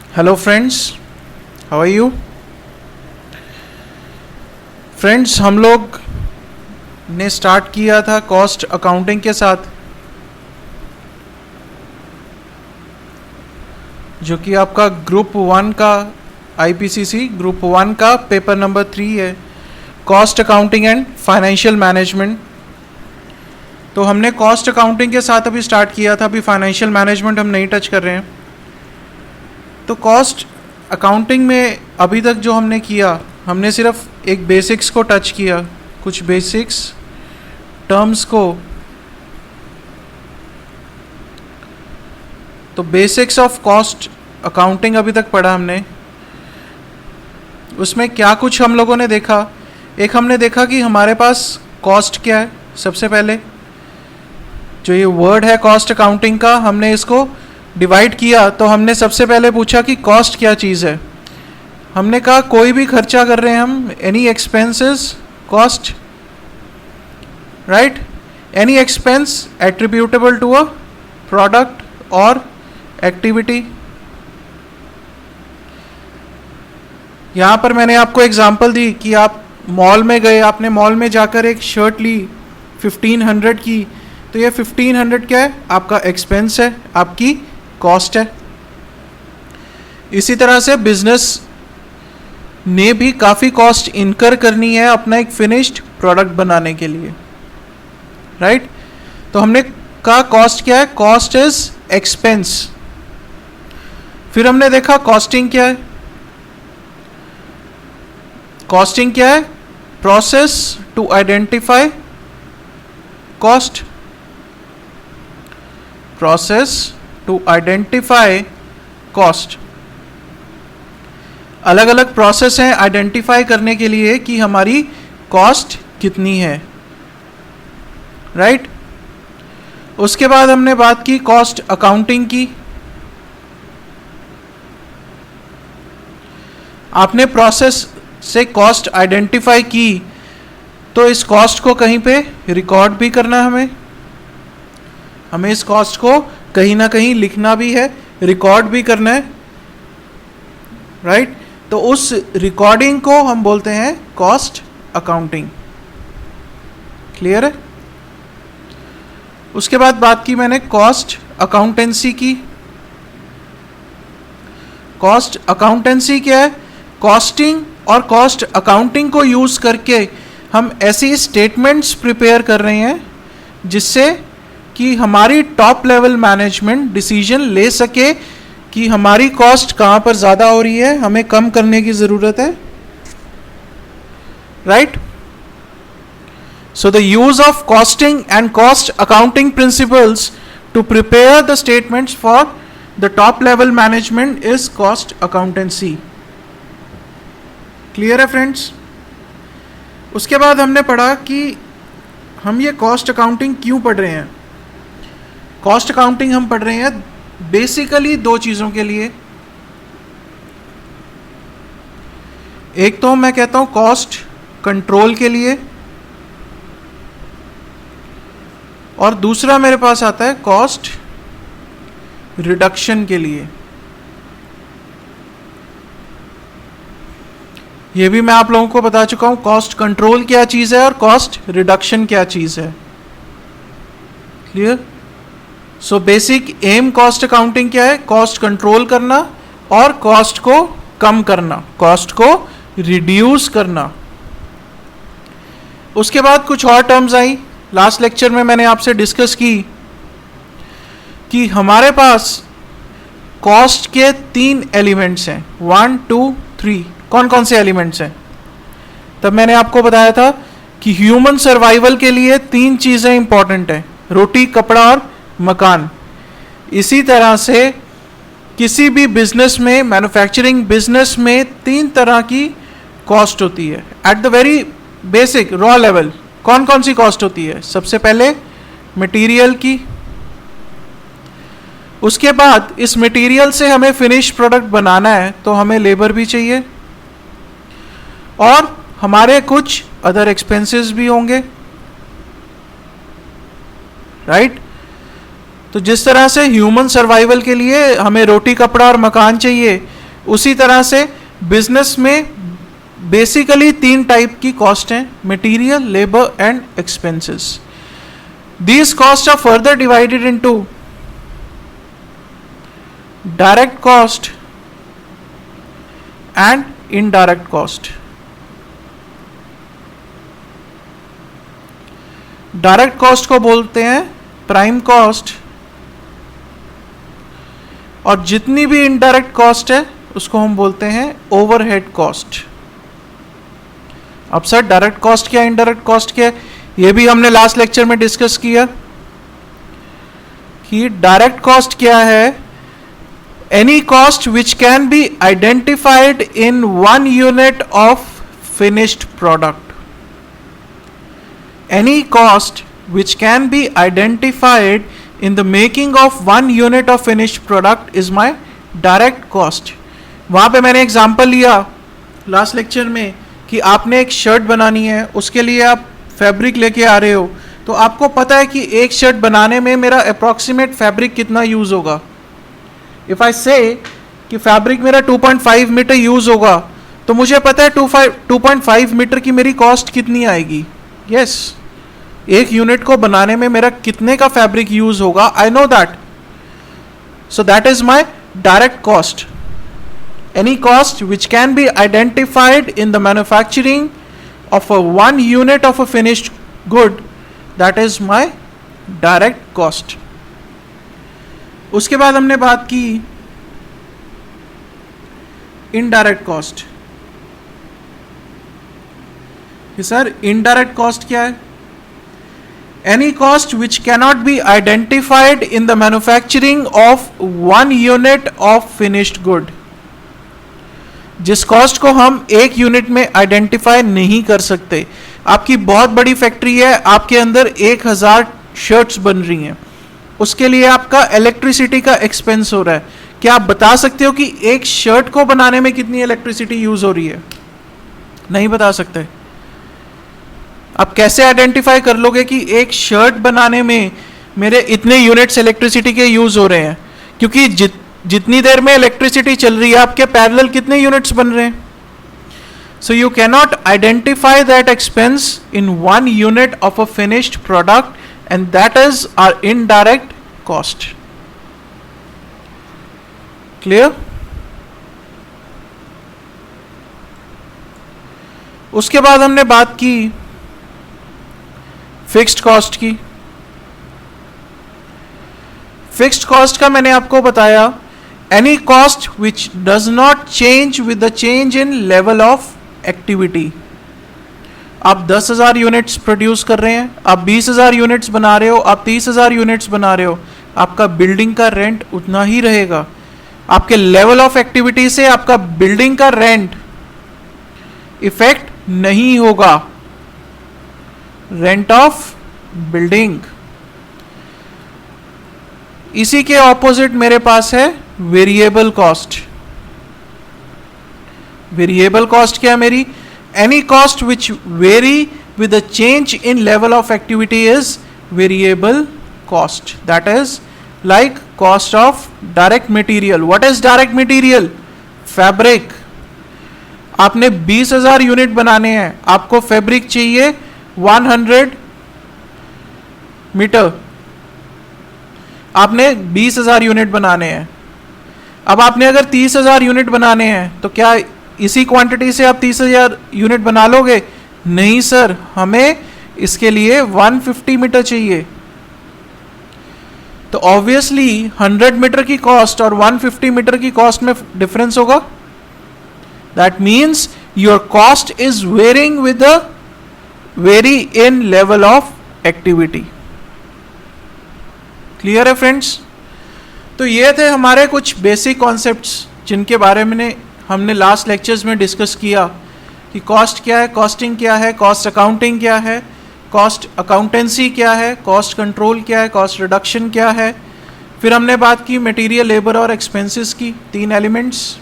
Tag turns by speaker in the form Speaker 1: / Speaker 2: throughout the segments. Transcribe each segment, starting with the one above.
Speaker 1: Hello friends, how are you friends. हम लोग ने स्टार्ट किया था कॉस्ट अकाउंटिंग के साथ, जो कि आपका ग्रुप 1 का आईपीसीसी ग्रुप 1 का पेपर नंबर 3 है, cost accounting and financial management. तो हमने कॉस्ट अकाउंटिंग के साथ अभी स्टार्ट किया था, अभी फाइनेंशियल मैनेजमेंट हम नहीं टच कर रहे हैं। तो कॉस्ट अकाउंटिंग में अभी तक जो हमने किया, हमने सिर्फ एक बेसिक्स को टच किया, कुछ बेसिक्स टर्म्स को। तो बेसिक्स ऑफ कॉस्ट अकाउंटिंग अभी तक पढ़ा हमने। उसमें क्या कुछ हम लोगों ने देखा, एक हमने देखा कि हमारे पास कॉस्ट क्या है। सबसे पहले जो ये वर्ड है कॉस्ट अकाउंटिंग का, हमने इसको डिवाइड किया। तो हमने सबसे पहले पूछा कि कॉस्ट क्या चीज़ है। हमने कहा कोई भी खर्चा कर रहे हैं हम, any expenses cost, right, any expense attributable to a product or activity. यहाँ पर मैंने आपको एग्जांपल दी कि आप मॉल में गए, आपने मॉल में जाकर एक शर्ट ली 1500 की, तो ये 1500 क्या है, आपका एक्सपेंस है, आपकी कॉस्ट है। इसी तरह से बिजनेस ने भी काफ़ी कॉस्ट इनकर करनी है अपना एक फिनिश्ड प्रोडक्ट बनाने के लिए, राइट। तो हमने कहा कॉस्ट क्या है, कॉस्ट इज एक्सपेंस। फिर हमने देखा कॉस्टिंग क्या है। कॉस्टिंग क्या है, process to identify cost, process to identify cost. अलग अलग प्रोसेस हैं आइडेंटिफाई करने के लिए कि हमारी कॉस्ट कितनी है, राइट। उसके बाद हमने बात की कॉस्ट अकाउंटिंग की। आपने प्रोसेस से कॉस्ट आइडेंटिफाई की, तो इस कॉस्ट को कहीं पे रिकॉर्ड भी करना है। हमें इस कॉस्ट को कहीं ना कहीं लिखना भी है, रिकॉर्ड भी करना है, राइट। तो उस रिकॉर्डिंग को हम बोलते हैं कॉस्ट अकाउंटिंग। क्लियर है। उसके बाद बात की मैंने कॉस्ट अकाउंटेंसी की। कॉस्ट अकाउंटेंसी क्या है, कॉस्टिंग और कॉस्ट अकाउंटिंग को यूज करके हम ऐसी स्टेटमेंट्स प्रिपेयर कर रहे हैं जिससे कि हमारी टॉप लेवल मैनेजमेंट डिसीजन ले सके कि हमारी कॉस्ट कहाँ पर ज़्यादा हो रही है, हमें कम करने की ज़रूरत है, right. So the use of costing and cost accounting principles to prepare the statements for the top level management is cost accountancy. Clear है फ्रेंड्स। उसके बाद हमने पढ़ा कि हम ये कॉस्ट अकाउंटिंग क्यों पढ़ रहे हैं। कॉस्ट अकाउंटिंग हम पढ़ रहे हैं बेसिकली दो चीज़ों के लिए। एक तो मैं कहता हूं कॉस्ट कंट्रोल के लिए, और दूसरा मेरे पास आता है कॉस्ट रिडक्शन के लिए। ये भी मैं आप लोगों को बता चुका हूं, कॉस्ट कंट्रोल क्या चीज़ है और कॉस्ट रिडक्शन क्या चीज़ है। Clear. So basic aim cost accounting क्या है, कॉस्ट कंट्रोल करना और कॉस्ट को कम करना, कॉस्ट को रिड्यूस करना। उसके बाद कुछ और टर्म्स आई, लास्ट लेक्चर में मैंने आपसे डिस्कस की कि हमारे पास कॉस्ट के 3 एलिमेंट्स हैं, 1 2 3। कौन कौन से एलिमेंट्स हैं, तब मैंने आपको बताया था कि ह्यूमन सर्वाइवल के लिए 3 चीज़ें इंपॉर्टेंट हैं, रोटी, कपड़ा और मकान। इसी तरह से किसी भी बिजनेस में, मैन्युफैक्चरिंग बिजनेस में 3 तरह की कॉस्ट होती है at the very basic raw level. कौन कौन सी कॉस्ट होती है, सबसे पहले मटेरियल की, उसके बाद इस मटेरियल से हमें फिनिश प्रोडक्ट बनाना है तो हमें लेबर भी चाहिए, और हमारे कुछ अदर एक्सपेंसेस भी होंगे, राइट। तो जिस तरह से ह्यूमन सर्वाइवल के लिए हमें रोटी, कपड़ा और मकान चाहिए, उसी तरह से बिजनेस में बेसिकली 3 टाइप की कॉस्ट हैं, material, labour and expenses. These costs are further divided into direct cost and indirect cost. Direct cost को बोलते हैं प्राइम कॉस्ट, और जितनी भी इनडायरेक्ट कॉस्ट है उसको हम बोलते हैं ओवरहेड कॉस्ट. अब सर डायरेक्ट कॉस्ट क्या है, इनडायरेक्ट कॉस्ट क्या है, ये भी हमने लास्ट लेक्चर में डिस्कस किया कि डायरेक्ट कॉस्ट क्या है. Any cost which can be identified in 1 unit of finished product. Any cost which can be identified in the making of 1 unit of finished product is my direct cost. वहाँ पे मैंने example लिया last lecture में कि आपने एक shirt बनानी है, उसके लिए आप फैब्रिक लेके आ रहे हो, तो आपको पता है कि एक शर्ट बनाने में मेरा अप्रॉक्सीमेट फैब्रिक कितना यूज़ होगा. इफ़ आई से कि फैब्रिक मेरा 2.5 मीटर यूज़ होगा, तो मुझे पता है 2.5 मीटर की मेरी कॉस्ट कितनी आएगी. यस, एक यूनिट को बनाने में मेरा कितने का फैब्रिक यूज होगा, I know that. So that is my direct cost. Any cost which can be identified in the manufacturing of 1 unit of a finished good, that is my direct cost. उसके बाद हमने बात की indirect cost. Sir indirect cost क्या है? Any cost which cannot be identified in the manufacturing of 1 unit of finished good. जिस cost को हम एक यूनिट में आइडेंटिफाई नहीं कर सकते. आपकी बहुत बड़ी फैक्ट्री है, आपके अंदर 1000 शर्ट्स बन रही हैं, उसके लिए आपका इलेक्ट्रिसिटी का एक्सपेंस हो रहा है. क्या आप बता सकते हो कि एक शर्ट को बनाने में कितनी इलेक्ट्रिसिटी यूज हो रही है? नहीं बता सकते. आप कैसे आइडेंटिफाई कर लोगे कि एक शर्ट बनाने में मेरे इतने यूनिट्स इलेक्ट्रिसिटी के यूज हो रहे हैं? क्योंकि जितनी देर में इलेक्ट्रिसिटी चल रही है आपके पैरेलल कितने यूनिट्स बन रहे हैं. So you cannot identify that expense in 1 unit of a finished product, and that is our indirect cost. Clear? उसके बाद हमने बात की फिक्स्ड कॉस्ट की. फिक्स्ड कॉस्ट का मैंने आपको बताया, any cost which does not change with the change in level of activity. आप 10,000 यूनिट्स प्रोड्यूस कर रहे हैं, आप 20,000 यूनिट्स बना रहे हो, आप 30,000 यूनिट्स बना रहे हो, आपका बिल्डिंग का रेंट उतना ही रहेगा. आपके लेवल ऑफ एक्टिविटी से आपका बिल्डिंग का रेंट इफेक्ट नहीं होगा. Rent of building. इसी के ऑपोजिट मेरे पास है वेरिएबल कॉस्ट. वेरिएबल कॉस्ट क्या है मेरी? Any cost which very with the change in level of activity is variable cost. That is like cost of direct material. What is direct material? Fabric. आपने 20,000 unit बनाने हैं, आपको fabric चाहिए 100 metre. आपने 20,000 unit बनाने हैं. अब आपने अगर 30,000 यूनिट बनाने हैं तो क्या इसी क्वांटिटी से आप 30,000 यूनिट बना लोगे? नहीं सर, हमें इसके लिए 150 मीटर चाहिए. तो ऑब्वियसली 100 मीटर की कॉस्ट और 150 मीटर की कॉस्ट में डिफरेंस होगा. That means your cost is varying with the vary in level of activity. Clear है फ्रेंड्स? तो ये थे हमारे कुछ बेसिक कॉन्सेप्ट्स जिनके बारे में हमने लास्ट लेक्चर्स में डिस्कस किया कि कॉस्ट क्या है, कॉस्टिंग क्या है, कॉस्ट अकाउंटिंग क्या है, कॉस्ट अकाउंटेंसी क्या है, कॉस्ट कंट्रोल क्या है, कॉस्ट रिडक्शन क्या है. फिर हमने बात की मटेरियल, लेबर और एक्सपेंसेस की 3 एलिमेंट्स.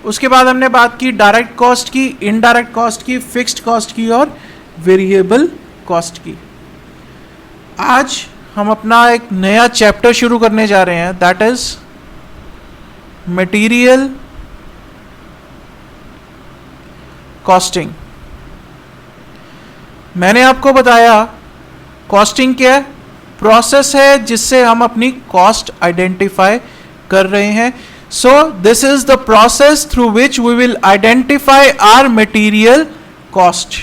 Speaker 1: उसके बाद हमने बात की डायरेक्ट कॉस्ट की, इनडायरेक्ट कॉस्ट की, फिक्स्ड कॉस्ट की और वेरिएबल कॉस्ट की. आज हम अपना एक नया चैप्टर शुरू करने जा रहे हैं, दैट इज मटेरियल, कॉस्टिंग। मैंने आपको बताया कॉस्टिंग क्या है, प्रोसेस है जिससे हम अपनी कॉस्ट आइडेंटिफाई कर रहे हैं। So this is the process through which we will identify our material cost.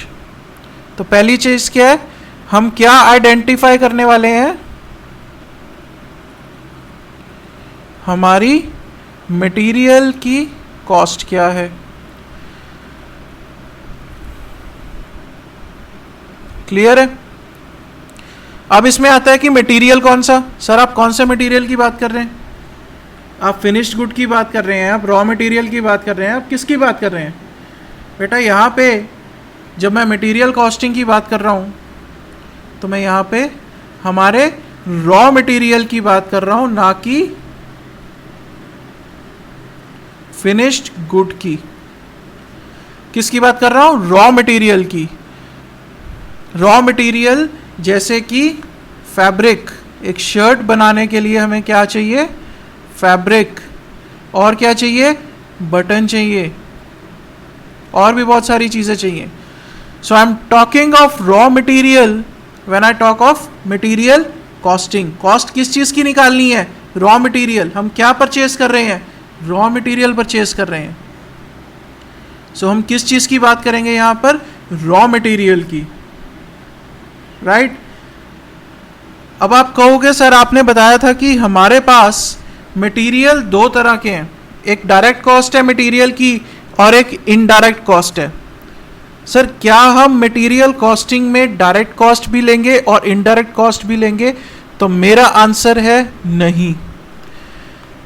Speaker 1: तो पहली चीज क्या है, हम क्या आइडेंटिफाई करने वाले हैं, हमारी मटेरियल की कॉस्ट क्या है। क्लियर है? अब इसमें आता है कि मटेरियल कौन सा। सर आप कौन से मटेरियल की बात कर रहे हैं? आप फिनिश्ड गुड की बात कर रहे हैं, आप रॉ मटेरियल की बात कर रहे हैं, आप किसकी बात कर रहे हैं? बेटा यहाँ पे जब मैं मटेरियल कॉस्टिंग की बात कर रहा हूँ तो मैं यहाँ पे हमारे रॉ मटेरियल की बात कर रहा हूँ, ना कि फिनिश्ड गुड की। किसकी बात कर रहा हूँ? रॉ मटेरियल की। रॉ मटेरियल जैसे कि फैब्रिक, एक शर्ट बनाने के लिए हमें क्या चाहिए? फैब्रिक। और क्या चाहिए? बटन चाहिए, और भी बहुत सारी चीजें चाहिए। So I am talking of raw material when I talk of material costing. Cost किस चीज की निकालनी है? Raw material. हम क्या परचेज कर रहे हैं? रॉ मटेरियल परचेज कर रहे हैं। सो हम किस चीज की बात करेंगे यहां पर? रॉ मटेरियल की, राइट? अब आप कहोगे सर आपने बताया था कि हमारे पास मटेरियल दो तरह के हैं, एक डायरेक्ट कॉस्ट है मटेरियल की और एक इनडायरेक्ट कॉस्ट है। सर क्या हम मटेरियल कॉस्टिंग में डायरेक्ट कॉस्ट भी लेंगे और इनडायरेक्ट कॉस्ट भी लेंगे? तो मेरा आंसर है नहीं।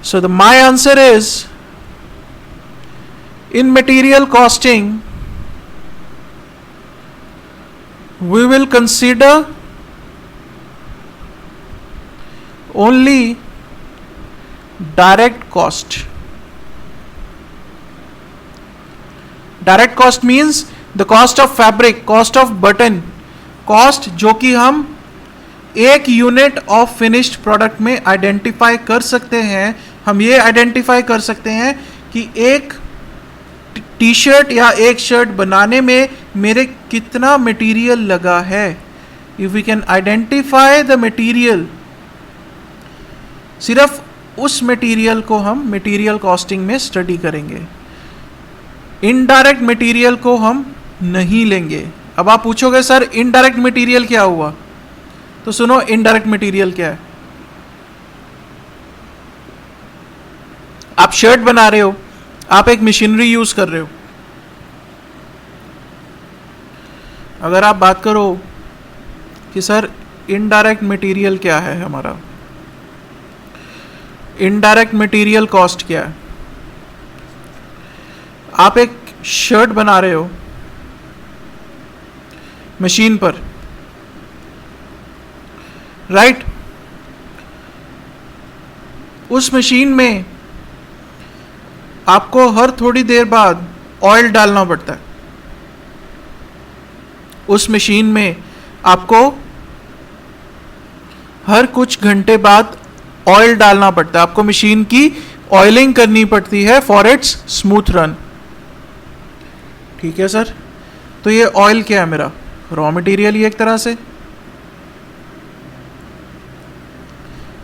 Speaker 1: So the my answer is, in material costing we will consider only direct cost. Direct cost means the cost of fabric, cost of button, cost जो कि हम एक यूनिट ऑफ फिनिश्ड प्रोडक्ट में आइडेंटिफाई कर सकते हैं। हम ये आइडेंटिफाई कर सकते हैं कि एक टी शर्ट या एक शर्ट बनाने में मेरे कितना मटेरियल लगा है। If we can identify the material, सिर्फ उस मटेरियल को हम मटेरियल कॉस्टिंग में स्टडी करेंगे, इनडायरेक्ट मटेरियल को हम नहीं लेंगे। अब आप पूछोगे सर इनडायरेक्ट मटेरियल क्या हुआ? तो सुनो, इनडायरेक्ट मटेरियल क्या है। आप शर्ट बना रहे हो, आप एक मशीनरी यूज कर रहे हो। अगर आप बात करो कि सर इनडायरेक्ट मटेरियल क्या है हमारा, इनडायरेक्ट मटेरियल कॉस्ट क्या है। आप एक शर्ट बना रहे हो मशीन पर, राइट? उस मशीन में आपको हर थोड़ी देर बाद ऑयल डालना पड़ता है। उस मशीन में आपको हर कुछ घंटे बाद ऑयल डालना पड़ता है। आपको मशीन की ऑयलिंग करनी पड़ती है फॉर इट्स स्मूथ रन। ठीक है सर, तो ये ऑयल क्या है? मेरा रॉ मटेरियल ही एक तरह से।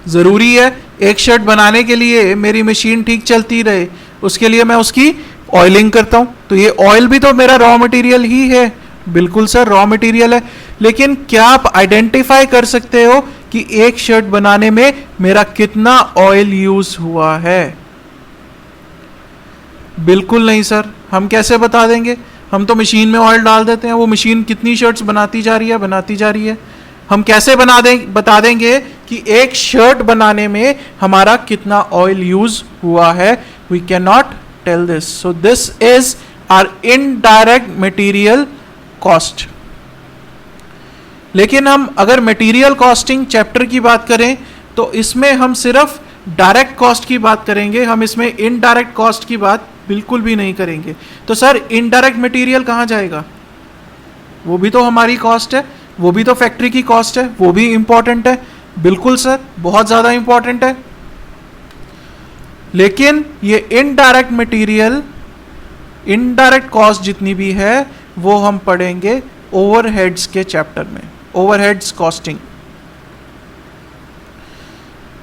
Speaker 1: जरूरी है एक शर्ट बनाने के लिए मेरी मशीन ठीक चलती रहे, उसके लिए मैं उसकी ऑयलिंग करता हूं। तो ये ऑयल भी तो मेरा रॉ मटेरियल ही है। बिल्कुल सर, रॉ मटेरियल है। लेकिन क्या आप आइडेंटिफाई कर सकते हो कि एक शर्ट बनाने में मेरा कितना ऑयल यूज हुआ है? बिल्कुल नहीं सर। हम कैसे बता देंगे? हम तो मशीन में ऑयल डाल देते हैं, वो मशीन कितनी शर्ट्स बनाती जा रही है। हम कैसे बता देंगे कि एक शर्ट बनाने में हमारा कितना ऑयल यूज हुआ है? We can not tell this. So this is our indirect material cost. लेकिन हम अगर मटेरियल कॉस्टिंग चैप्टर की बात करें तो इसमें हम सिर्फ डायरेक्ट कॉस्ट की बात करेंगे, हम इसमें इनडायरेक्ट कॉस्ट की बात बिल्कुल भी नहीं करेंगे। तो सर इनडायरेक्ट मटेरियल कहां जाएगा? वो भी तो हमारी कॉस्ट है, वो भी तो फैक्ट्री की कॉस्ट है, वो भी इंपॉर्टेंट है। बिल्कुल सर, बहुत ज्यादा इंपॉर्टेंट है। लेकिन ये इनडायरेक्ट मटेरियल इनडायरेक्ट कॉस्ट जितनी भी है वो हम पढ़ेंगे ओवरहेड्स के चैप्टर में, ओवरहेड्स कॉस्टिंग।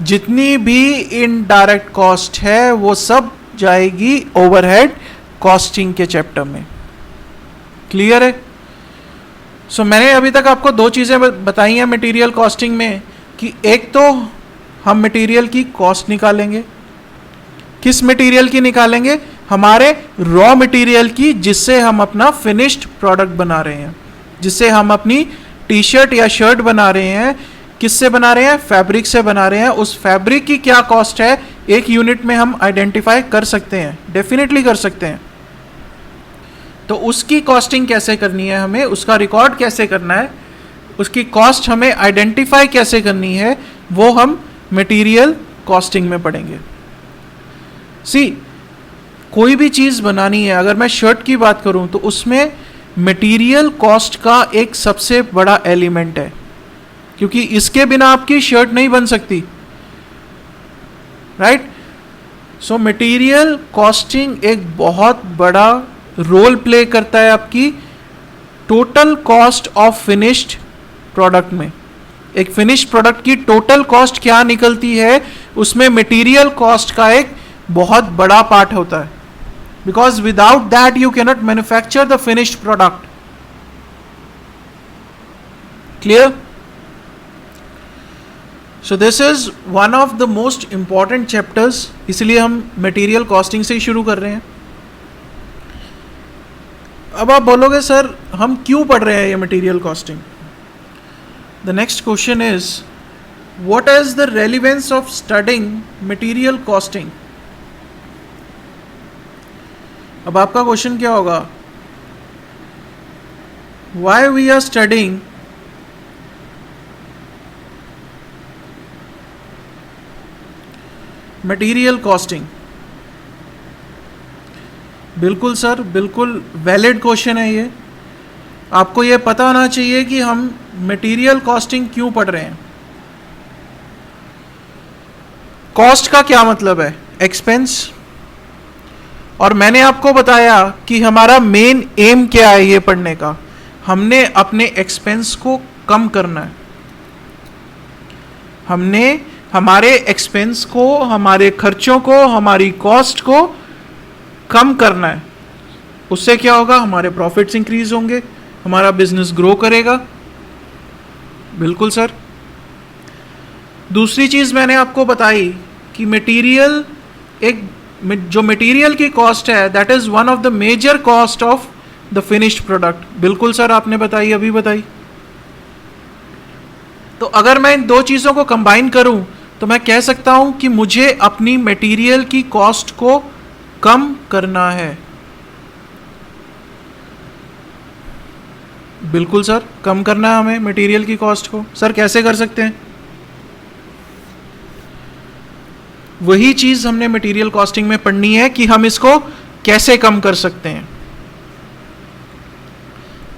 Speaker 1: जितनी भी इनडायरेक्ट कॉस्ट है वो सब जाएगी ओवरहेड कॉस्टिंग के चैप्टर में। क्लियर है? सो मैंने अभी तक आपको दो चीजें बताई हैं मटेरियल कॉस्टिंग में, कि एक तो हम मटेरियल की कॉस्ट निकालेंगे। किस मटेरियल की निकालेंगे? हमारे रॉ मटेरियल की, जिससे हम अपना फिनिश्ड प्रोडक्ट बना रहे हैं, जिससे हम अपनी टी शर्ट या शर्ट बना रहे हैं। किससे बना रहे हैं? फैब्रिक से बना रहे हैं। उस फैब्रिक की क्या कॉस्ट है एक यूनिट में हम आइडेंटिफाई कर सकते हैं, डेफिनेटली कर सकते हैं। तो उसकी कॉस्टिंग कैसे करनी है, हमें उसका रिकॉर्ड कैसे करना है, उसकी कॉस्ट हमें आइडेंटिफाई कैसे करनी है, वो हम मटेरियल कॉस्टिंग में पढ़ेंगे। सी, कोई भी चीज बनानी है, अगर मैं शर्ट की बात करूं तो उसमें मटेरियल कॉस्ट का एक सबसे बड़ा एलिमेंट है, क्योंकि इसके बिना आपकी शर्ट नहीं बन सकती, राइट? सो मटेरियल कॉस्टिंग एक बहुत बड़ा रोल प्ले करता है आपकी total cost of finished product में। एक फिनिश्ड प्रोडक्ट की टोटल कॉस्ट क्या निकलती है, उसमें मटेरियल कॉस्ट का एक बहुत बड़ा पार्ट होता है, because without that you cannot manufacture the finished product. Clear? So this is one of the most important chapters, इसलिए हम मटेरियल कॉस्टिंग से ही शुरू कर रहे हैं। अब आप बोलोगे सर हम क्यों पढ़ रहे हैं ये material costing? The next question is what is the relevance of studying material costing? अब आपका क्वेश्चन क्या होगा? Why we are studying material costing? बिल्कुल सर, बिल्कुल वैलिड क्वेश्चन है ये। आपको ये पता होना चाहिए कि हम मटेरियल कॉस्टिंग क्यों पढ़ रहे हैं। कॉस्ट का क्या मतलब है? एक्सपेंस। और मैंने आपको बताया कि हमारा मेन एम क्या है ये पढ़ने का, हमने अपने एक्सपेंस को कम करना है। हमने हमारे एक्सपेंस को, हमारे खर्चों को, हमारी कॉस्ट को कम करना है। उससे क्या होगा? हमारे प्रॉफिट्स इंक्रीज होंगे, हमारा बिजनेस ग्रो करेगा। बिल्कुल सर। दूसरी चीज मैंने आपको बताई कि मटेरियल, एक जो मटेरियल की कॉस्ट है that is one of the major cost of the finished product. बिल्कुल सर, आपने बताई, अभी बताई। तो अगर मैं इन दो चीजों को कंबाइन करूं तो मैं कह सकता हूं कि मुझे अपनी मटेरियल की कॉस्ट को कम करना है। बिल्कुल सर, कम करना है हमें मटेरियल की कॉस्ट को। सर कैसे कर सकते हैं? वही चीज हमने मटेरियल कॉस्टिंग में पढ़नी है कि हम इसको कैसे कम कर सकते हैं।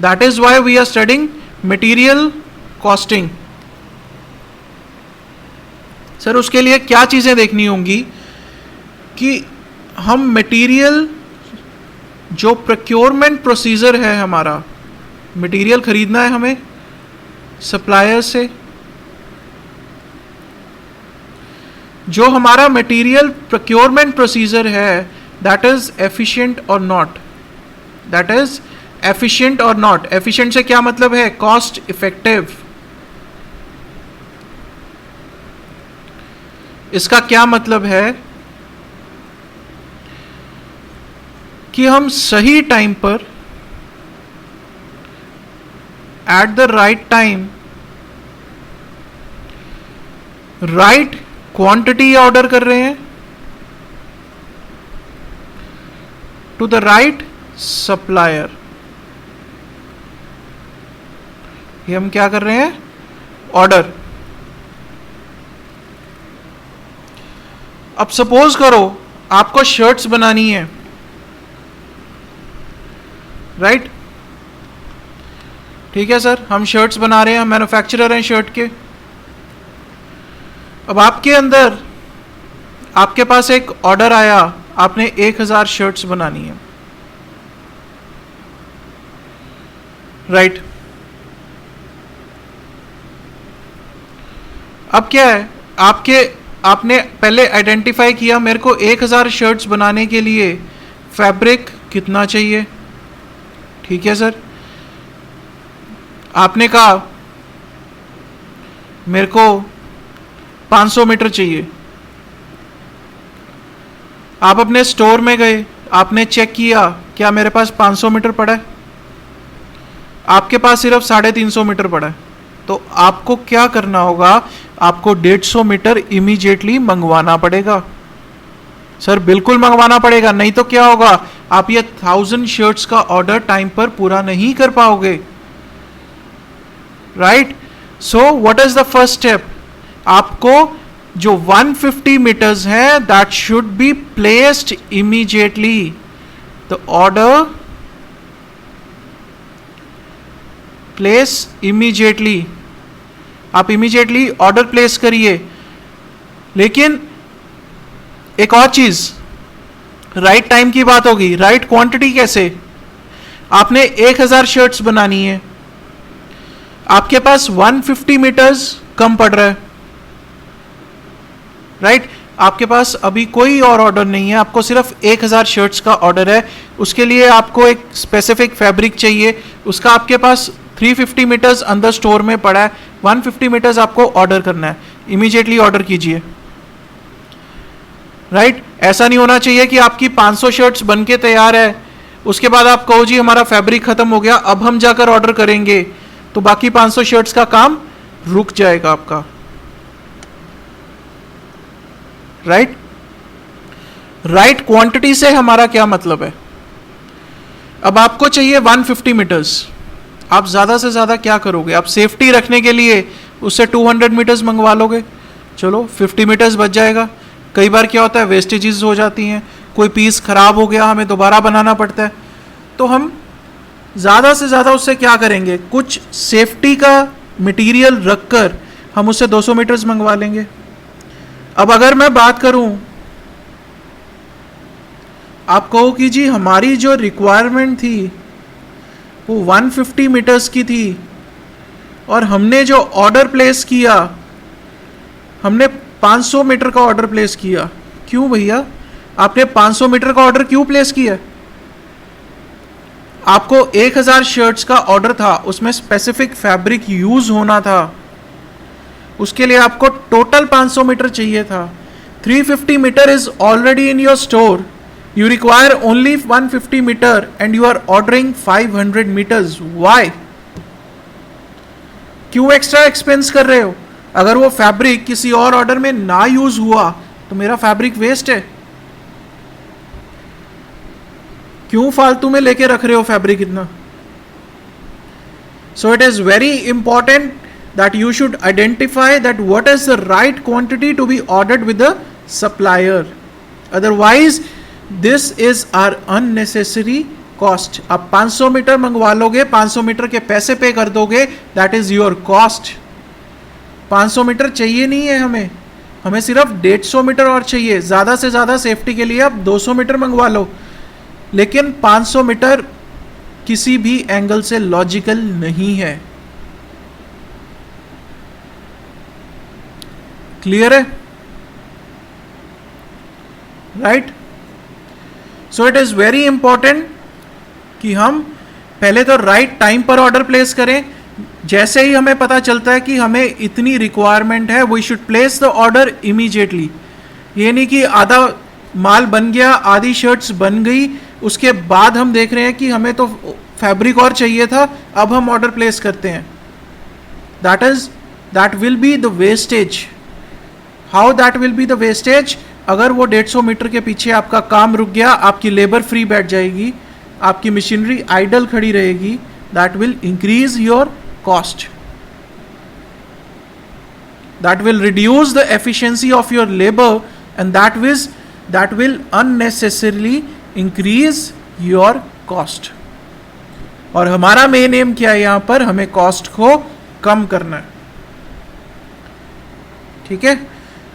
Speaker 1: That is why we are studying material costing. Sir उसके लिए क्या चीजें देखनी होंगी कि हम मटेरियल, जो प्रोक्योरमेंट प्रोसीजर है हमारा, मटेरियल खरीदना है हमें सप्लायर से, जो हमारा मटेरियल प्रोक्योरमेंट प्रोसीजर है दैट इज एफिशिएंट और नॉट। दैट इज एफिशिएंट और नॉट। एफिशिएंट से क्या मतलब है? Cost effective. इसका क्या मतलब है कि हम सही टाइम पर, at the right time, right quantity order कर रहे हैं टू द राइट सप्लायर। ये हम क्या कर रहे हैं? ऑर्डर। अब सपोज करो आपको शर्ट्स बनानी है, राइट? ठीक है सर, हम शर्ट्स बना रहे हैं, हम मैन्युफैक्चरर हैं शर्ट के। अब आपके अंदर, आपके पास एक ऑर्डर आया, आपने 1000 शर्ट्स बनानी है। राइट। अब क्या है, आपने पहले आइडेंटिफाई किया मेरे को 1000 शर्ट्स बनाने के लिए फैब्रिक कितना चाहिए। ठीक है सर। आपने कहा मेरे को 500 मीटर चाहिए। आप अपने स्टोर में गए, आपने चेक किया क्या मेरे पास 500 मीटर पड़ा है, आपके पास सिर्फ 350 मीटर पड़ा है। तो आपको क्या करना होगा, आपको 150 मीटर इमीडिएटली मंगवाना पड़ेगा। सर बिल्कुल मंगवाना पड़ेगा, नहीं तो क्या होगा, आप ये 1000 शर्ट्स का ऑर्डर टाइम पर पूरा नहीं कर पाओगे। Right. So what is the first step, आपको जो 150 मीटर्स है that should be placed immediately. The order place immediately, आप इमीडिएटली ऑर्डर प्लेस करिए। लेकिन एक और चीज, राइट टाइम की बात होगी, राइट क्वांटिटी कैसे। आपने 1000 शर्ट्स बनानी है, आपके पास 150 मीटर्स कम पड़ रहा है। राइट। आपके पास अभी कोई और ऑर्डर नहीं है, आपको सिर्फ 1000 शर्ट्स का ऑर्डर है। उसके लिए आपको एक स्पेसिफिक फैब्रिक चाहिए, उसका आपके पास 350 मीटर्स अंदर स्टोर में पड़ा है, 150 मीटर्स आपको ऑर्डर करना है। इमीडिएटली ऑर्डर कीजिए। राइट। ऐसा नहीं होना चाहिए कि आपकी 500 शर्ट्स बन के तैयार है, उसके बाद आप कहो जी हमारा फैब्रिक खत्म हो गया, अब हम जाकर ऑर्डर करेंगे, तो बाकी 500 शर्ट्स का काम रुक जाएगा आपका। राइट। राइट क्वांटिटी से हमारा क्या मतलब है, अब आपको चाहिए 150 मीटर्स, आप ज्यादा से ज्यादा क्या करोगे, आप सेफ्टी रखने के लिए उससे 200 मीटर्स मंगवा लोगे, चलो 50 मीटर्स बच जाएगा। कई बार क्या होता है, वेस्टेजेस हो जाती हैं, कोई पीस खराब हो गया, हमें दोबारा बनाना पड़ता है, तो हम ज़्यादा से ज़्यादा उससे क्या करेंगे, कुछ सेफ्टी का मटेरियल रखकर हम उससे 200 मीटर्स मंगवा लेंगे। अब अगर मैं बात करूं, आप कहो कि जी हमारी जो रिक्वायरमेंट थी वो 150 मीटर्स की थी और हमने जो ऑर्डर प्लेस किया, हमने 500 मीटर का ऑर्डर प्लेस किया। क्यों भैया, आपने 500 मीटर का ऑर्डर क्यों प्लेस किया? आपको 1000 शर्ट्स का ऑर्डर था, उसमें स्पेसिफिक फैब्रिक यूज होना था, उसके लिए आपको टोटल 500 मीटर चाहिए था। 350 metre is already in your store, you require only 150 meter and you are ordering 500 meters. Why? क्यों एक्स्ट्रा एक्सपेंस कर रहे हो? अगर वो फैब्रिक किसी और ऑर्डर में ना यूज हुआ तो मेरा फैब्रिक वेस्ट है। क्यों फालतू में लेके रख रहे हो फैब्रिक इतना? So it is very important that you should identify that what is the right quantity to be ordered with the supplier. Otherwise this is our unnecessary cost. आप 500 मीटर मंगवा लोगे, 500 मीटर के पैसे पे कर दोगे, that is your cost. 500 metre चाहिए नहीं है हमें सिर्फ 150 मीटर और चाहिए। ज़्यादा से ज़्यादा सेफ्टी के लिए आप 200 मीटर मंगवा लो, लेकिन 500 मीटर किसी भी एंगल से लॉजिकल नहीं है। क्लियर है? Right. So it is very important कि हम पहले तो राइट टाइम पर ऑर्डर प्लेस करें। जैसे ही हमें पता चलता है कि हमें इतनी रिक्वायरमेंट है, we should place the order immediately. ये नहीं कि आधा माल बन गया, आधी शर्ट्स बन गई, उसके बाद हम देख रहे हैं कि हमें तो फैब्रिक और चाहिए था, अब हम ऑर्डर प्लेस करते हैं। That will be the wastage. How that will be the wastage? अगर वो 150 मीटर के पीछे आपका काम रुक गया, आपकी लेबर फ्री बैठ जाएगी, आपकी मशीनरी आइडल खड़ी रहेगी, that will increase your cost, that will reduce the efficiency of your labour and that will unnecessarily increase your cost. और हमारा मेन एम क्या है यहां पर? हमें कॉस्ट को कम करना है। ठीक है,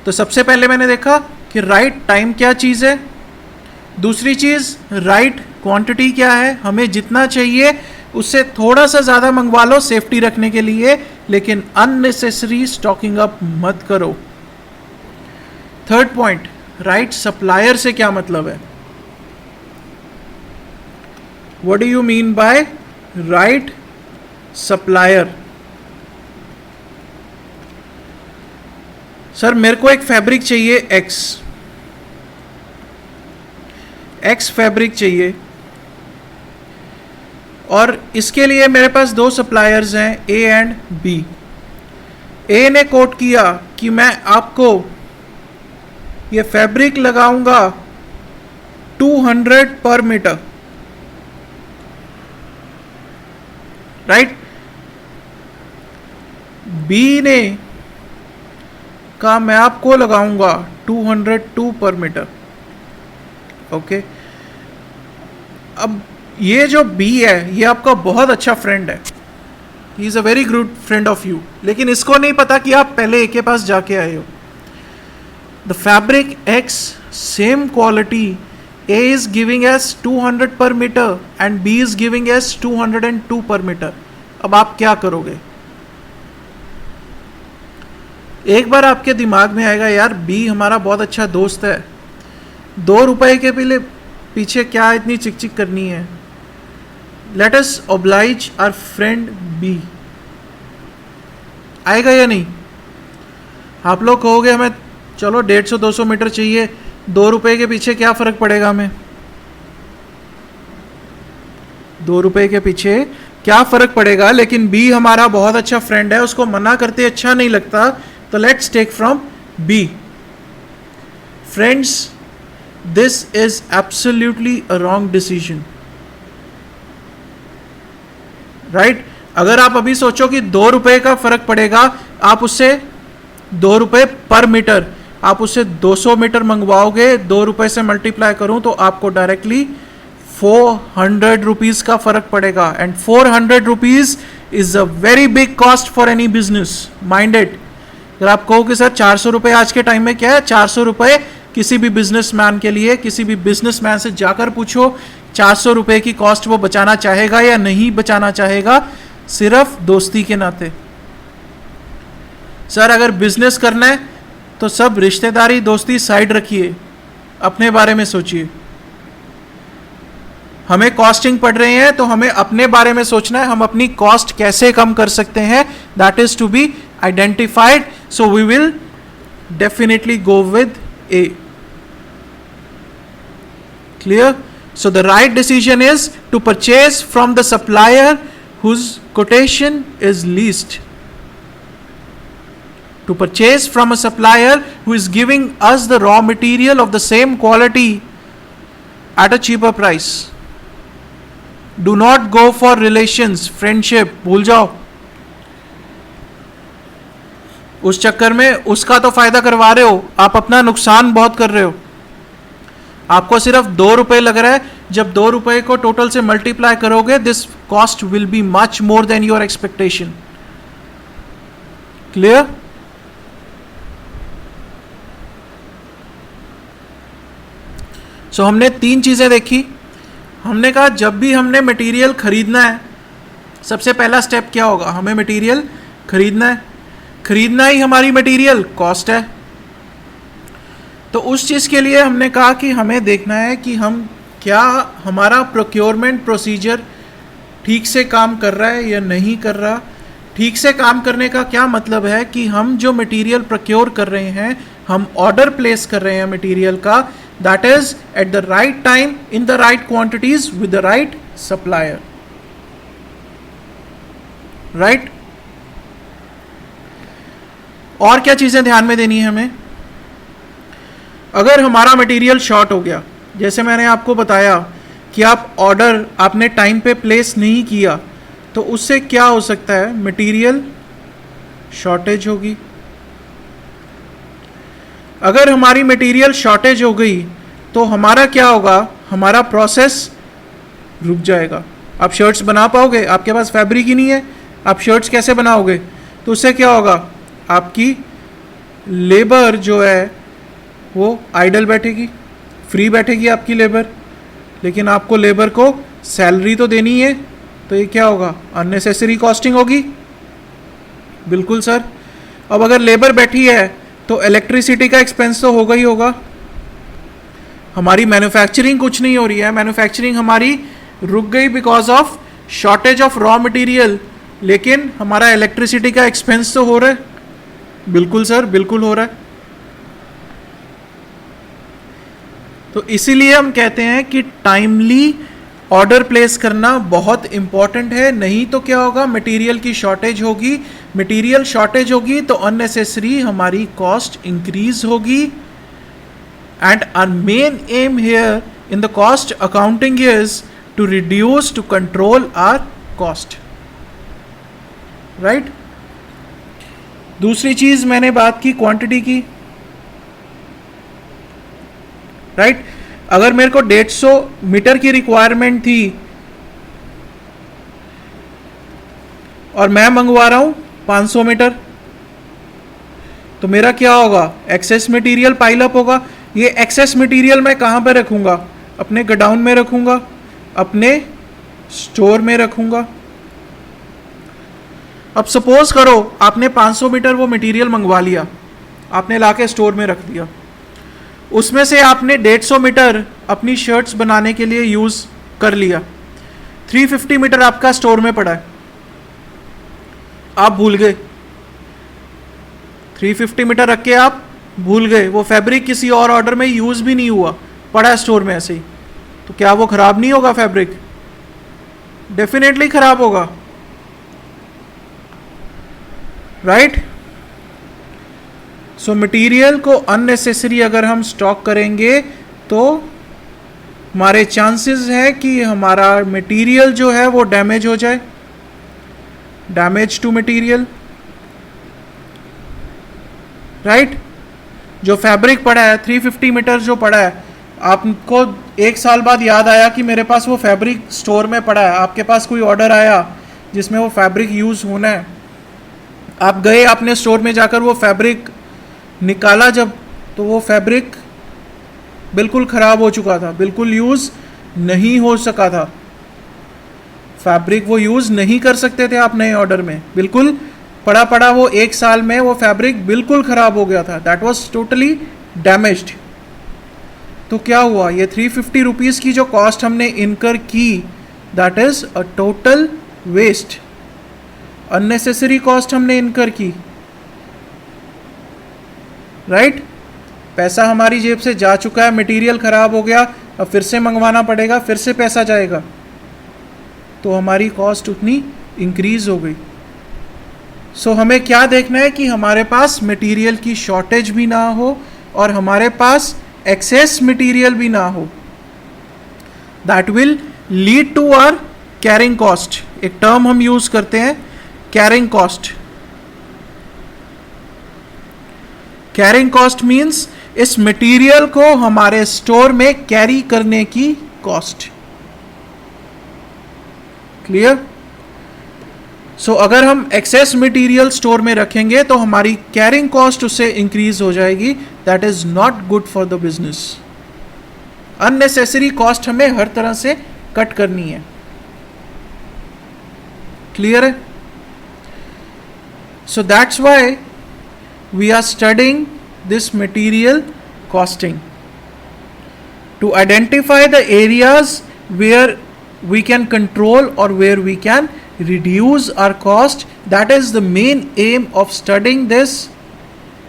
Speaker 1: तो सबसे पहले मैंने देखा कि राइट टाइम क्या चीज़ है, दूसरी चीज़ राइट क्वांटिटी क्या है, हमें जितना चाहिए उससे थोड़ा सा ज़्यादा मंगवा लो सेफ्टी रखने के लिए, लेकिन अननेसेसरी स्टॉकिंग अप मत करो। थर्ड पॉइंट, राइट सप्लायर से क्या मतलब है? What do you mean by right supplier? Sir मेरे को एक फैब्रिक चाहिए एक्स फैब्रिक चाहिए, और इसके लिए मेरे पास दो सप्लायर्स हैं ए एंड बी। ए ने कोट किया कि मैं आपको ये फैब्रिक लगाऊंगा 200 पर मीटर, राइट। बी ने कहा मैं आपको लगाऊंगा 202 पर मीटर, ओके। अब ये जो बी है ये आपका बहुत अच्छा फ्रेंड है, he is a very good friend of you, लेकिन इसको नहीं पता कि आप पहले ए के पास जाके आए हो। The fabric X same quality, A is giving us 200 per metre and B is giving us 202 per metre. अब आप क्या करोगे? एक बार आपके दिमाग में आएगा यार बी हमारा बहुत अच्छा दोस्त है, 2 रुपए के पीछे क्या इतनी चिक चिक करनी है, let us oblige our friend B. आएगा या नहीं? आप लोग कहोगे हमें चलो 150-200 मीटर चाहिए, 2 रुपए के पीछे क्या फर्क पड़ेगा हमें? 2 रुपए के पीछे क्या फर्क पड़ेगा, लेकिन बी हमारा बहुत अच्छा फ्रेंड है, उसको मना करते अच्छा नहीं लगता, तो let's take from B. Friends, this is absolutely a wrong decision, right. अगर आप अभी सोचो कि 2 रुपए का फर्क पड़ेगा, आप उससे 2 रुपए पर मीटर, आप उससे 200 मीटर मंगवाओगे, 2 रुपए से मल्टीप्लाई करूं तो आपको डायरेक्टली 400 रुपीज का फर्क पड़ेगा, and 400 rupees is a very big cost for any business, mind it. अगर आप कहो कि सर 400 रुपए आज के टाइम में क्या है, 400 रुपए किसी भी बिजनेसमैन के लिए, किसी भी बिजनेसमैन से जाकर पूछो 400 रुपए की कॉस्ट वो बचाना चाहेगा या नहीं बचाना चाहेगा, सिर्फ दोस्ती के नाते। सर अगर बिजनेस करना है तो सब रिश्तेदारी दोस्ती साइड रखिए, अपने बारे में सोचिए। हमें कॉस्टिंग पढ़ रहे हैं तो हमें अपने बारे में सोचना है, हम अपनी कॉस्ट कैसे कम कर सकते हैं, that is to be identified, so we will definitely go with A. Clear? So the right decision is to purchase from the supplier whose quotation is least. To purchase from a supplier who is giving us the raw material of the same quality at a cheaper price. Do not go for relations, friendship, भूल जाओ। उस चक्कर में उसका तो फायदा करवा रहे हो, आप अपना नुकसान बहुत कर रहे हो। आपको सिर्फ 2 रुपए लग रहा है, जब 2 रुपए को टोटल से मल्टीप्लाई करोगे, this cost will be much more than your expectation. Clear? So हमने 3 चीजें देखी। हमने कहा जब भी हमने मटेरियल खरीदना है, सबसे पहला स्टेप क्या होगा? हमें मटेरियल खरीदना है, खरीदना ही हमारी मटेरियल कॉस्ट है। तो उस चीज़ के लिए हमने कहा कि हमें देखना है कि हम क्या हमारा प्रोक्योरमेंट प्रोसीजर ठीक से काम कर रहा है या नहीं कर रहा। ठीक से काम करने का क्या मतलब है कि हम जो मटेरियल प्रोक्योर कर रहे हैं, हम ऑर्डर प्लेस कर रहे हैं मटेरियल का, that is at the right time, in the right quantities, with the right supplier, right. और क्या चीज़ें ध्यान में देनी है हमें? अगर हमारा मटेरियल शॉर्ट हो गया, जैसे मैंने आपको बताया कि आप ऑर्डर आपने टाइम पे प्लेस नहीं किया, तो उससे क्या हो सकता है? मटेरियल शॉर्टेज होगी। अगर हमारी मटेरियल शॉर्टेज हो गई तो हमारा क्या होगा? हमारा प्रोसेस रुक जाएगा। आप शर्ट्स बना पाओगे? आपके पास फैब्रिक ही नहीं है, आप शर्ट्स कैसे बनाओगे? तो उससे क्या होगा? आपकी लेबर जो है वो आइडल बैठेगी, फ्री बैठेगी आपकी लेबर, लेकिन आपको लेबर को सैलरी तो देनी है, तो ये क्या होगा, अननेसेसरी कॉस्टिंग होगी। बिल्कुल सर। अब अगर लेबर बैठी है तो इलेक्ट्रिसिटी का एक्सपेंस तो होगा ही होगा। हमारी मैन्युफैक्चरिंग कुछ नहीं हो रही है, मैन्युफैक्चरिंग हमारी रुक गई because of shortage of raw material, लेकिन हमारा इलेक्ट्रिसिटी का एक्सपेंस तो हो रहा है। बिल्कुल सर, बिल्कुल हो रहा है। तो इसीलिए हम कहते हैं कि टाइमली ऑर्डर प्लेस करना बहुत इंपॉर्टेंट है, नहीं तो क्या होगा, मटेरियल की शॉर्टेज होगी, मटेरियल शॉर्टेज होगी तो अननेसेसरी हमारी कॉस्ट इंक्रीज होगी। And our main aim here in the cost accounting is to reduce, to control our cost, right. दूसरी चीज मैंने बात की क्वांटिटी की, राइट। अगर मेरे को 150 मीटर की रिक्वायरमेंट थी और मैं मंगवा रहा हूं 500 मीटर, तो मेरा क्या होगा, एक्सेस मटेरियल पाइल अप होगा। ये एक्सेस मटेरियल मैं कहां पे रखूंगा, अपने गोडाउन में रखूंगा, अपने स्टोर में रखूंगा। अब सपोज करो आपने 500 मीटर वो मटेरियल मंगवा लिया, आपने लाके स्टोर में रख दिया, उसमें से आपने 150 मीटर अपनी शर्ट्स बनाने के लिए यूज कर लिया, 350 मीटर आपका स्टोर में पड़ा है, आप भूल गए, 350 मीटर रख के आप भूल गए, वो फैब्रिक किसी और ऑर्डर में यूज भी नहीं हुआ, पड़ा है स्टोर में ऐसे ही, तो क्या वो खराब नहीं होगा फैब्रिक? डेफिनेटली खराब होगा, राइट। सो मटेरियल को अननेसेसरी अगर हम स्टॉक करेंगे तो हमारे चांसेस है कि हमारा मटेरियल जो है वो डैमेज हो जाए, डैमेज टू मटेरियल, राइट। जो फैब्रिक पड़ा है 350 मीटर जो पड़ा है, आपको एक साल बाद याद आया कि मेरे पास वो फैब्रिक स्टोर में पड़ा है, आपके पास कोई ऑर्डर आया जिसमें वो फैब्रिक यूज होना है, आप गए, आपने स्टोर में जाकर वो फैब्रिक निकाला जब, तो वो फैब्रिक बिल्कुल खराब हो चुका था, बिल्कुल यूज नहीं हो सका था, फैब्रिक वो यूज नहीं कर सकते थे आप नए ऑर्डर में, बिल्कुल पड़ा पड़ा वो एक साल में वो फैब्रिक बिल्कुल खराब हो गया था, दैट वाज टोटली डैमेज्ड। तो क्या हुआ, ये 350 रुपीज की जो कॉस्ट हमने इनकर की, that is a total waste, unnecessary cost हमने इनकर की, राइट। पैसा हमारी जेब से जा चुका है, मटेरियल खराब हो गया, अब फिर से मंगवाना पड़ेगा, फिर से पैसा जाएगा, तो हमारी कॉस्ट उतनी इंक्रीज हो गई। सो हमें क्या देखना है कि हमारे पास मटेरियल की शॉर्टेज भी ना हो और हमारे पास एक्सेस मटेरियल भी ना हो, that will lead to our carrying cost. एक टर्म हम यूज करते हैं, carrying cost. Carrying cost means इस मटेरियल को हमारे स्टोर में कैरी करने की कॉस्ट। क्लियर? सो अगर हम एक्सेस मटेरियल स्टोर में रखेंगे तो हमारी कैरिंग कॉस्ट उससे इंक्रीज हो जाएगी, that is not good for the business. Unnecessary cost हमें हर तरह से कट करनी है। क्लियर है? So that's why we are studying this material costing to identify the areas where we can control or where we can reduce our cost. That is the main aim of studying this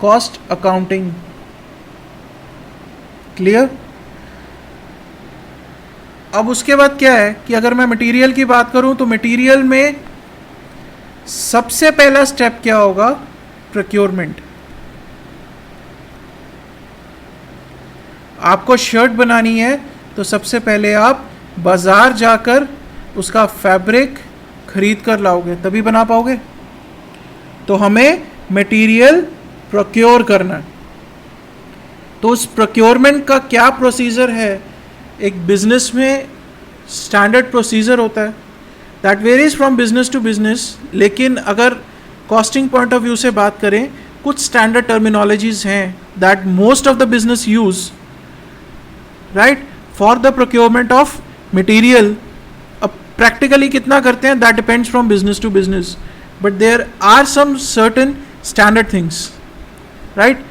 Speaker 1: cost accounting. Clear? अब उसके बाद क्या है कि अगर मैं material की बात करूं तो मटेरियल में सबसे पहला स्टेप क्या होगा? प्रोक्योरमेंट। आपको शर्ट बनानी है तो सबसे पहले आप बाजार जाकर उसका फैब्रिक खरीद कर लाओगे, तभी बना पाओगे। तो हमें मटेरियल प्रोक्योर करना है। तो उस प्रोक्योरमेंट का क्या प्रोसीजर है? एक बिजनेस में स्टैंडर्ड प्रोसीजर होता है, that varies from business to business, लेकिन अगर कॉस्टिंग पॉइंट ऑफ व्यू से बात करें, कुछ स्टैंडर्ड टर्मिनोलॉजीज हैं that most of the business use, right, for the procurement of material. अब प्रैक्टिकली कितना करते हैं that depends from business to business, but there are some certain standard things, right?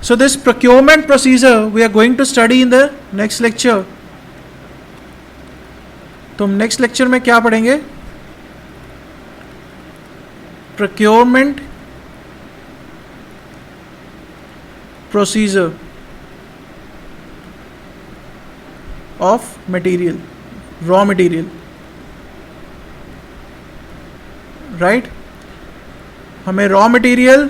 Speaker 1: So this procurement procedure we are going to study in the next lecture. तो हम next lecture में क्या पढ़ेंगे? Procurement procedure of material, raw material, right? हमें raw material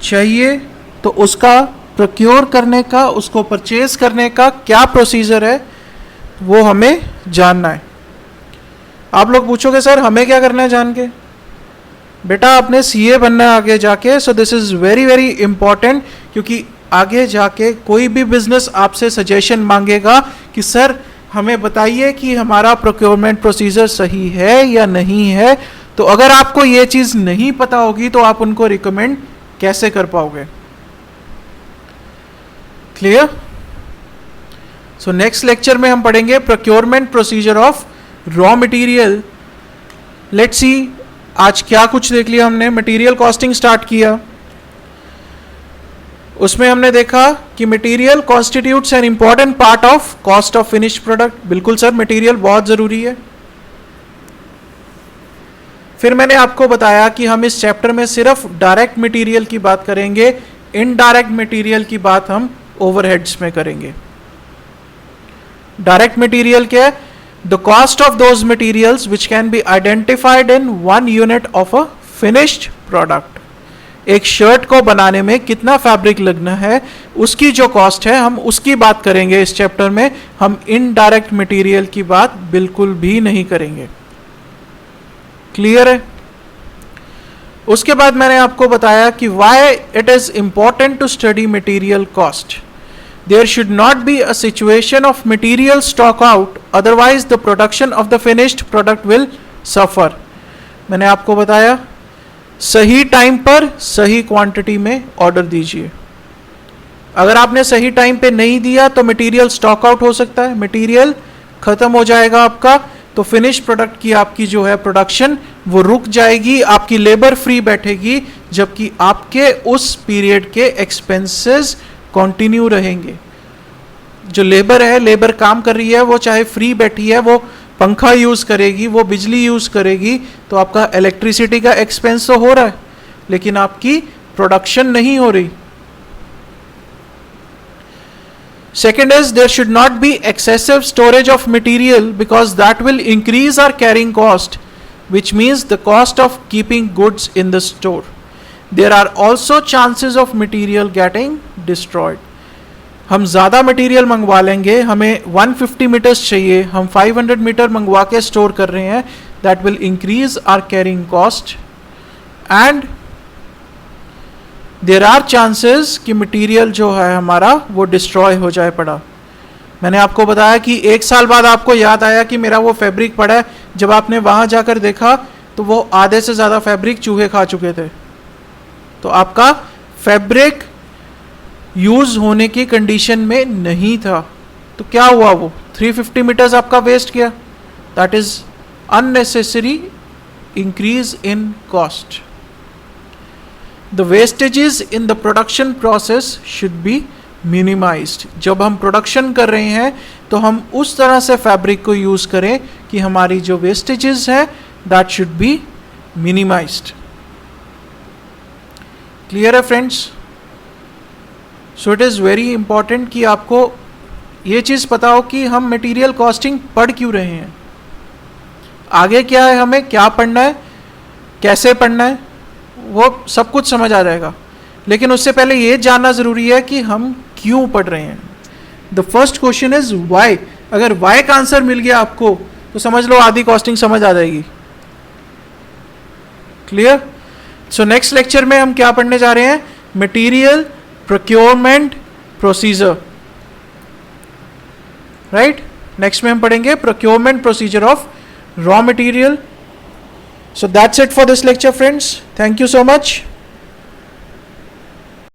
Speaker 1: चाहिए तो उसका procure करने का, उसको परचेज करने का क्या प्रोसीजर है वो हमें जानना है. आप लोग पूछोगे सर हमें क्या करना है जान के? बेटा आपने सीए बनना है आगे जाके. सो this is very very important, क्योंकि आगे जाके कोई भी बिजनेस आपसे सजेशन मांगेगा कि सर हमें बताइए कि हमारा प्रोक्योरमेंट प्रोसीजर सही है या नहीं है. तो अगर आपको ये चीज नहीं पता होगी तो आप उनको रिकमेंड कैसे कर पाओगे? क्लियर? सो नेक्स्ट लेक्चर में हम पढ़ेंगे procurement procedure of raw material. Let's see आज क्या कुछ देख लिया हमने. मटेरियल कॉस्टिंग स्टार्ट किया, उसमें हमने देखा कि material constitutes an important part of cost of finished product. बिल्कुल सर, मटेरियल बहुत जरूरी है. फिर मैंने आपको बताया कि हम इस चैप्टर में सिर्फ डायरेक्ट मटेरियल की बात करेंगे, इनडायरेक्ट मटेरियल की बात हम ओवरहेड्स में करेंगे. डायरेक्ट मटेरियल क्या है? The cost of those materials which can be identified in 1 unit of a finished product. एक शर्ट को बनाने में कितना फैब्रिक लगना है उसकी जो कॉस्ट है हम उसकी बात करेंगे इस चैप्टर में. हम इनडायरेक्ट मटेरियल की बात बिल्कुल भी नहीं करेंगे. क्लियर है? उसके बाद मैंने आपको बताया कि why it is important to study material cost. There should not be a situation of material stock out, otherwise the production of the finished product will suffer. मैंने आपको बताया सही टाइम पर सही क्वांटिटी में ऑर्डर दीजिए. अगर आपने सही टाइम पे नहीं दिया तो मटेरियल स्टॉक आउट हो सकता है, मटेरियल खत्म हो जाएगा आपका, तो फिनिश प्रोडक्ट की आपकी जो है प्रोडक्शन वो रुक जाएगी, आपकी लेबर फ्री बैठेगी, जबकि आपके उस पीरियड के एक्सपेंसेस कंटिन्यू रहेंगे. जो लेबर है, लेबर काम कर रही है, वो चाहे फ्री बैठी है, वो पंखा यूज करेगी, वो बिजली यूज करेगी, तो आपका इलेक्ट्रिसिटी का एक्सपेंस तो हो रहा है लेकिन आपकी प्रोडक्शन नहीं हो रही. Second is there should not be excessive storage of material because that will increase our carrying cost, which means the cost of keeping goods in the store. There are also chances of material getting destroyed. हम ज़्यादा material मंगवा लेंगे, हमें 150 metres चाहिए, हम 500 metre मंगवा के store कर रहे हैं. That will increase our carrying cost and there are chances कि मटेरियल जो है हमारा वो डिस्ट्रॉय हो जाए पड़ा. मैंने आपको बताया कि 1 साल बाद आपको याद आया कि मेरा वो फैब्रिक पड़ा है, जब आपने वहाँ जाकर देखा तो वो आधे से ज़्यादा फैब्रिक चूहे खा चुके थे. तो आपका फैब्रिक यूज होने की कंडीशन में नहीं था, तो क्या हुआ? वो 350 मीटर्स आपका वेस्ट गया. That is unnecessary increase in cost. The wastages in the production process should be minimized. जब हम प्रोडक्शन कर रहे हैं तो हम उस तरह से फैब्रिक को यूज करें कि हमारी जो वेस्टेजेस है that should be minimized. Clear है friends? So it is very important कि आपको ये चीज़ पता हो कि हम मटेरियल कॉस्टिंग पढ़ क्यों रहे हैं, आगे क्या है, हमें क्या पढ़ना है, कैसे पढ़ना है, वो सब कुछ समझ आ जाएगा. लेकिन उससे पहले ये जानना ज़रूरी है कि हम क्यों पढ़ रहे हैं. The first question is why. अगर वाई का आंसर मिल गया आपको तो समझ लो आधी कॉस्टिंग समझ आ जाएगी. क्लियर? सो नेक्स्ट लेक्चर में हम क्या पढ़ने जा रहे हैं? Material procurement procedure. Right? Next में हम पढ़ेंगे procurement procedure of raw material. So that's it for this lecture, friends. Thank you so much.